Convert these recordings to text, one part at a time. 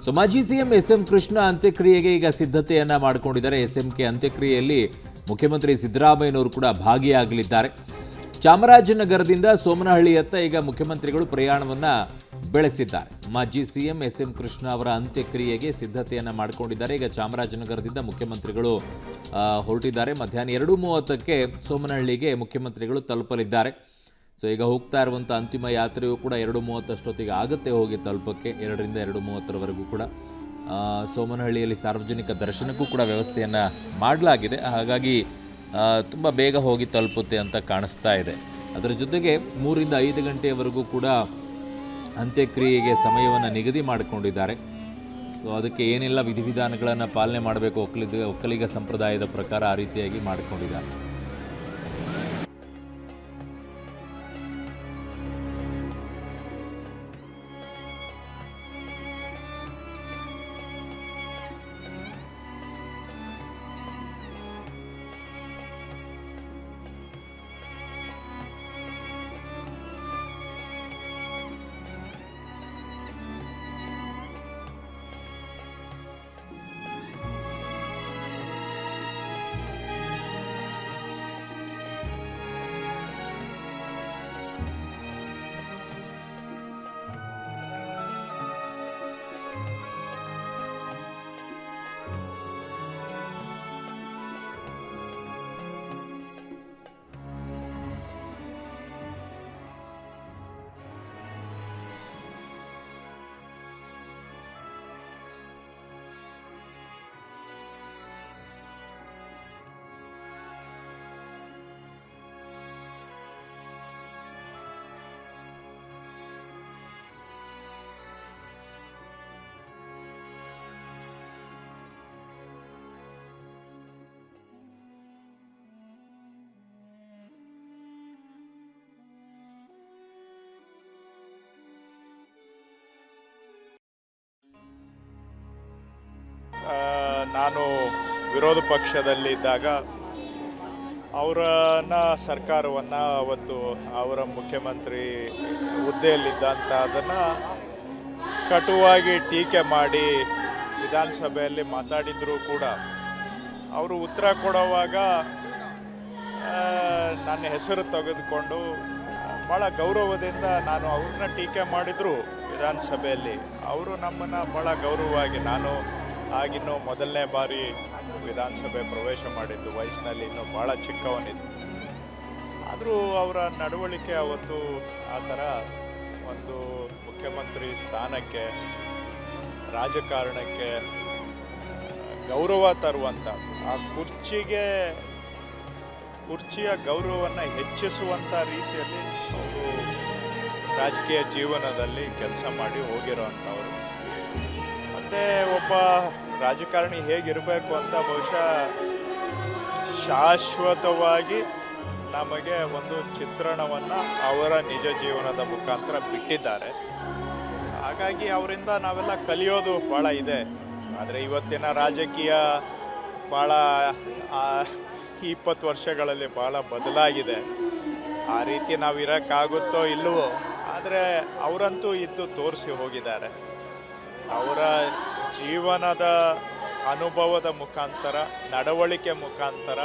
So ಮಾಜಿ CM SM. Krishna ಅಂತ್ಯಕ್ರಿಯೆಗೆ ಈಗ ಸಿದ್ಧತೆಯನ್ನ ಮಾಡಿಕೊಂಡಿದ್ದಾರೆ. ಎಸ್.ಎಂ.ಕೆ ಅಂತ್ಯಕ್ರಿಯೆಯಲ್ಲಿ ಮುಖ್ಯಮಂತ್ರಿ ಸಿದ್ದರಾಮಯ್ಯನವರು ಕೂಡ ಭಾಗಿಯಾಗಲಿದ್ದಾರೆ. ಚಾಮರಾಜನಗರದಿಂದ ಸೋಮನಹಳ್ಳಿಯತ್ತ ಈಗ ಮುಖ್ಯಮಂತ್ರಿಗಳು ಪ್ರಯಾಣವನ್ನ ಬೆಳೆಸಿದ್ದಾರೆ. ಮಾಜಿ ಸಿಎಂ ಎಸ್.ಎಂ. ಕೃಷ್ಣ ಅವರ ಅಂತ್ಯಕ್ರಿಯೆಗೆ ಸಿದ್ಧತೆಯನ್ನ ಮಾಡಿಕೊಂಡಿದ್ದಾರೆ. ಈಗ ಚಾಮರಾಜನಗರದಿಂದ ಮುಖ್ಯಮಂತ್ರಿಗಳು ಹೊರಟಿದ್ದಾರೆ. ಮಧ್ಯಾಹ್ನ 2:30ಕ್ಕೆ ಸೋಮನಹಳ್ಳಿಗೆ ಮುಖ್ಯಮಂತ್ರಿಗಳು ತಲುಪಲಿದ್ದಾರೆ. ಸೊ ಈಗ ಹೋಗ್ತಾ ಇರುವಂಥ ಅಂತಿಮ ಯಾತ್ರೆಯೂ ಕೂಡ 2:30 ಅಷ್ಟೊತ್ತಿಗೆ ಆಗುತ್ತೆ ಹೋಗಿ ತಲುಪಕ್ಕೆ. 2ರಿಂದ 2:30ರವರೆಗೂ ಕೂಡ ಸೋಮನಹಳ್ಳಿಯಲ್ಲಿ ಸಾರ್ವಜನಿಕ ದರ್ಶನಕ್ಕೂ ಕೂಡ ವ್ಯವಸ್ಥೆಯನ್ನು ಮಾಡಲಾಗಿದೆ. ಹಾಗಾಗಿ ತುಂಬ ಬೇಗ ಹೋಗಿ ತಲುಪುತ್ತೆ ಅಂತ ಕಾಣಿಸ್ತಾ ಇದೆ. ಅದರ ಜೊತೆಗೆ 3ರಿಂದ 5 ಗಂಟೆಯವರೆಗೂ ಕೂಡ ಅಂತ್ಯಕ್ರಿಯೆಗೆ ಸಮಯವನ್ನು ನಿಗದಿ ಮಾಡಿಕೊಂಡಿದ್ದಾರೆ. ಸೊ ಅದಕ್ಕೆ ಏನೆಲ್ಲ ವಿಧಿವಿಧಾನಗಳನ್ನು ಪಾಲನೆ ಮಾಡಬೇಕು ಒಕ್ಕಲಿಗ ಸಂಪ್ರದಾಯದ ಪ್ರಕಾರ ಆ ರೀತಿಯಾಗಿ ಮಾಡಿಕೊಂಡಿದ್ದಾರೆ. ನಾನು ವಿರೋಧ ಪಕ್ಷದಲ್ಲಿದ್ದಾಗ ಅವರನ್ನ ಸರ್ಕಾರವನ್ನು ಅವತ್ತು ಅವರ ಮುಖ್ಯಮಂತ್ರಿ ಹುದ್ದೆಯಲ್ಲಿದ್ದಂಥ ಅದನ್ನು ಕಟುವಾಗಿ ಟೀಕೆ ಮಾಡಿ ವಿಧಾನಸಭೆಯಲ್ಲಿ ಮಾತಾಡಿದರೂ ಕೂಡ ಅವರು ಉತ್ತರ ಕೊಡುವಾಗ ನನ್ನ ಹೆಸರು ತೆಗೆದುಕೊಂಡು ಭಾಳ ಗೌರವದಿಂದ ನಾನು ಅವ್ರನ್ನ ಟೀಕೆ ಮಾಡಿದರು ವಿಧಾನಸಭೆಯಲ್ಲಿ. ಅವರು ನಮ್ಮನ್ನು ಭಾಳ ಗೌರವವಾಗಿ, ನಾನು ಆಗಿನ್ನೂ ಮೊದಲನೇ ಬಾರಿ ವಿಧಾನಸಭೆ ಪ್ರವೇಶ ಮಾಡಿದ್ದು, ವಯಸ್ಸಿನಲ್ಲಿ ಇನ್ನೂ ಭಾಳ ಚಿಕ್ಕವನಿದ್ದು. ಆದರೂ ಅವರ ನಡವಳಿಕೆ ಅವತ್ತು ಆ ಥರ ಒಂದು ಮುಖ್ಯಮಂತ್ರಿ ಸ್ಥಾನಕ್ಕೆ, ರಾಜಕಾರಣಕ್ಕೆ ಗೌರವ ತರುವಂಥ, ಆ ಕುರ್ಚಿಯ ಗೌರವವನ್ನು ಹೆಚ್ಚಿಸುವಂಥ ರೀತಿಯಲ್ಲಿ ಅವರು ರಾಜಕೀಯ ಜೀವನದಲ್ಲಿ ಕೆಲಸ ಮಾಡಿ ಹೋಗಿರೋವಂಥವ್ರು. ಮತ್ತು ಒಬ್ಬ ರಾಜಕಾರಣಿ ಹೇಗಿರಬೇಕು ಅಂತ ಬಹುಶಃ ಶಾಶ್ವತವಾಗಿ ನಮಗೆ ಒಂದು ಚಿತ್ರಣವನ್ನು ಅವರ ನಿಜ ಜೀವನದ ಮುಖಾಂತರ ಬಿಟ್ಟಿದ್ದಾರೆ. ಹಾಗಾಗಿ ಅವರಿಂದ ನಾವೆಲ್ಲ ಕಲಿಯೋದು ಭಾಳ ಇದೆ. ಆದರೆ ಇವತ್ತಿನ ರಾಜಕೀಯ ಭಾಳ 20 ವರ್ಷಗಳಲ್ಲಿ ಭಾಳ ಬದಲಾಗಿದೆ. ಆ ರೀತಿ ನಾವು ಇರೋಕ್ಕಾಗುತ್ತೋ ಇಲ್ಲವೋ, ಆದರೆ ಅವರಂತೂ ಇದ್ದು ತೋರಿಸಿ ಹೋಗಿದ್ದಾರೆ. ಅವರ ಜೀವನದ ಅನುಭವದ ಮುಖಾಂತರ, ನಡವಳಿಕೆ ಮುಖಾಂತರ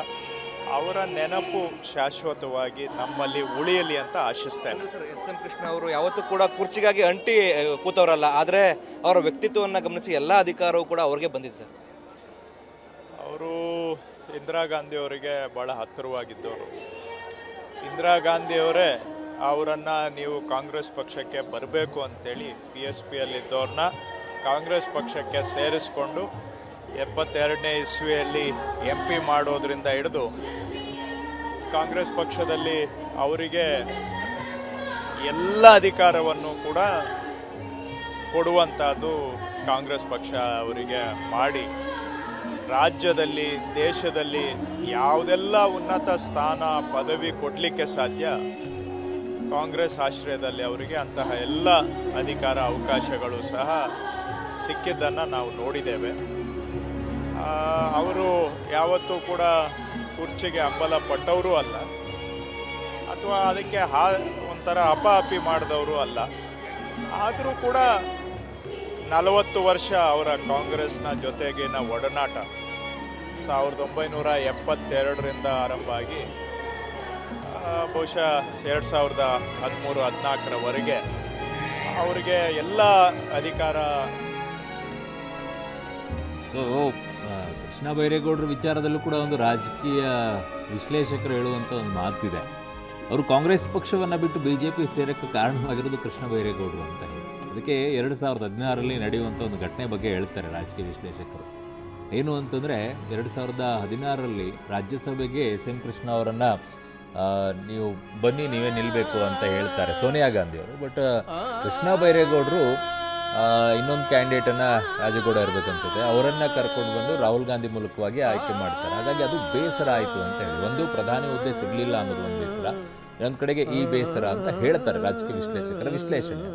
ಅವರ ನೆನಪು ಶಾಶ್ವತವಾಗಿ ನಮ್ಮಲ್ಲಿ ಉಳಿಯಲಿ ಅಂತ ಆಶಿಸ್ತೇನೆ. ಎಸ್.ಎಂ. ಕೃಷ್ಣ ಅವರು ಯಾವತ್ತೂ ಕೂಡ ಕುರ್ಚಿಗಾಗಿ ಅಂಟಿ ಕೂತವರಲ್ಲ, ಆದರೆ ಅವರ ವ್ಯಕ್ತಿತ್ವವನ್ನು ಗಮನಿಸಿ ಎಲ್ಲ ಅಧಿಕಾರವೂ ಕೂಡ ಅವ್ರಿಗೆ ಬಂದಿದೆ ಸರ್. ಅವರು ಇಂದಿರಾ ಗಾಂಧಿಯವರಿಗೆ ಭಾಳ ಹತ್ತಿರವಾಗಿದ್ದವರು. ಇಂದಿರಾ ಗಾಂಧಿಯವರೇ ಅವರನ್ನು ನೀವು ಕಾಂಗ್ರೆಸ್ ಪಕ್ಷಕ್ಕೆ ಬರಬೇಕು ಅಂತೇಳಿ PSPಯಲ್ಲಿದ್ದವ್ರನ್ನ ಕಾಂಗ್ರೆಸ್ ಪಕ್ಷಕ್ಕೆ ಸೇರಿಸ್ಕೊಂಡು 72ನೇ ಇಸ್ವಿಯಲ್ಲಿ MP ಮಾಡೋದ್ರಿಂದ ಹಿಡಿದು ಕಾಂಗ್ರೆಸ್ ಪಕ್ಷದಲ್ಲಿ ಅವರಿಗೆ ಎಲ್ಲ ಅಧಿಕಾರವನ್ನು ಕೂಡ ಕೊಡುವಂಥದ್ದು ಕಾಂಗ್ರೆಸ್ ಪಕ್ಷ ಅವರಿಗೆ ಮಾಡಿ, ರಾಜ್ಯದಲ್ಲಿ, ದೇಶದಲ್ಲಿ ಯಾವುದೆಲ್ಲ ಉನ್ನತ ಸ್ಥಾನ ಪದವಿ ಕೊಡಲಿಕ್ಕೆ ಸಾಧ್ಯ ಕಾಂಗ್ರೆಸ್ ಆಶ್ರಯದಲ್ಲಿ ಅವರಿಗೆ ಅಂತಹ ಎಲ್ಲ ಅಧಿಕಾರ ಅವಕಾಶಗಳು ಸಹ ಸಿಕ್ಕಿದ್ದನ್ನು ನಾವು ನೋಡಿದ್ದೇವೆ. ಅವರು ಯಾವತ್ತೂ ಕೂಡ ಕುರ್ಚಿಗೆ ಹಂಬಲ ಪಟ್ಟವರು ಅಲ್ಲ, ಅಥವಾ ಅದಕ್ಕೆ ಒಂಥರ ಅಪಾಪಿ ಮಾಡಿದವರು ಅಲ್ಲ. ಆದರೂ ಕೂಡ 40 ವರ್ಷ ಅವರ ಕಾಂಗ್ರೆಸ್ನ ಜೊತೆಗಿನ ಒಡನಾಟ 1972ರಿಂದ ಆರಂಭ ಆಗಿ ಬಹುಶಃ 2013-14ರವರೆಗೆ ಅವರಿಗೆ ಎಲ್ಲ ಅಧಿಕಾರ. ಸೊ ಕೃಷ್ಣ ಬೈರೇಗೌಡರ ವಿಚಾರದಲ್ಲೂ ಕೂಡ ಒಂದು ರಾಜಕೀಯ ವಿಶ್ಲೇಷಕರು ಹೇಳುವಂಥ ಒಂದು ಮಾತಿದೆ. ಅವರು ಕಾಂಗ್ರೆಸ್ ಪಕ್ಷವನ್ನು ಬಿಟ್ಟು BJP ಸೇರಕ್ಕೆ ಕಾರಣವಾಗಿರೋದು ಕೃಷ್ಣ ಬೈರೇಗೌಡರು ಅಂತ ಹೇಳಿ. ಅದಕ್ಕೆ 2016ರಲ್ಲಿ ನಡೆಯುವಂಥ ಒಂದು ಘಟನೆ ಬಗ್ಗೆ ಹೇಳ್ತಾರೆ ರಾಜಕೀಯ ವಿಶ್ಲೇಷಕರು. ಏನು ಅಂತಂದರೆ 2016ರಲ್ಲಿ ರಾಜ್ಯಸಭೆಗೆ SM ಕೃಷ್ಣ ಅವರನ್ನು ನೀವು ಬನ್ನಿ ನೀವೇ ನಿಲ್ಲಬೇಕು ಅಂತ ಹೇಳ್ತಾರೆ ಸೋನಿಯಾ ಗಾಂಧಿಯವರು. ಬಟ್ ಕೃಷ್ಣ ಬೈರೇಗೌಡರು ಇನ್ನೊಂದು ಕ್ಯಾಂಡಿಡೇಟನ್ನು ರಾಜೇಗೌಡ ಇರಬೇಕು ಅನ್ಸುತ್ತೆ, ಅವರನ್ನು ಕರ್ಕೊಂಡು ಬಂದು ರಾಹುಲ್ ಗಾಂಧಿ ಮೂಲಕವಾಗಿ ಆಯ್ಕೆ ಮಾಡ್ತಾರೆ. ಹಾಗಾಗಿ ಅದು ಬೇಸರ ಆಯಿತು ಅಂತ ಹೇಳಿ, ಒಂದು ಪ್ರಧಾನಿ ಹುದ್ದೆ ಸಿಗಲಿಲ್ಲ ಅನ್ನೋದು ಒಂದು ಬೇಸರ, ಇನ್ನೊಂದು ಕಡೆಗೆ ಈ ಬೇಸರ ಅಂತ ಹೇಳ್ತಾರೆ ರಾಜಕೀಯ ವಿಶ್ಲೇಷಕರ ವಿಶ್ಲೇಷಣೆ.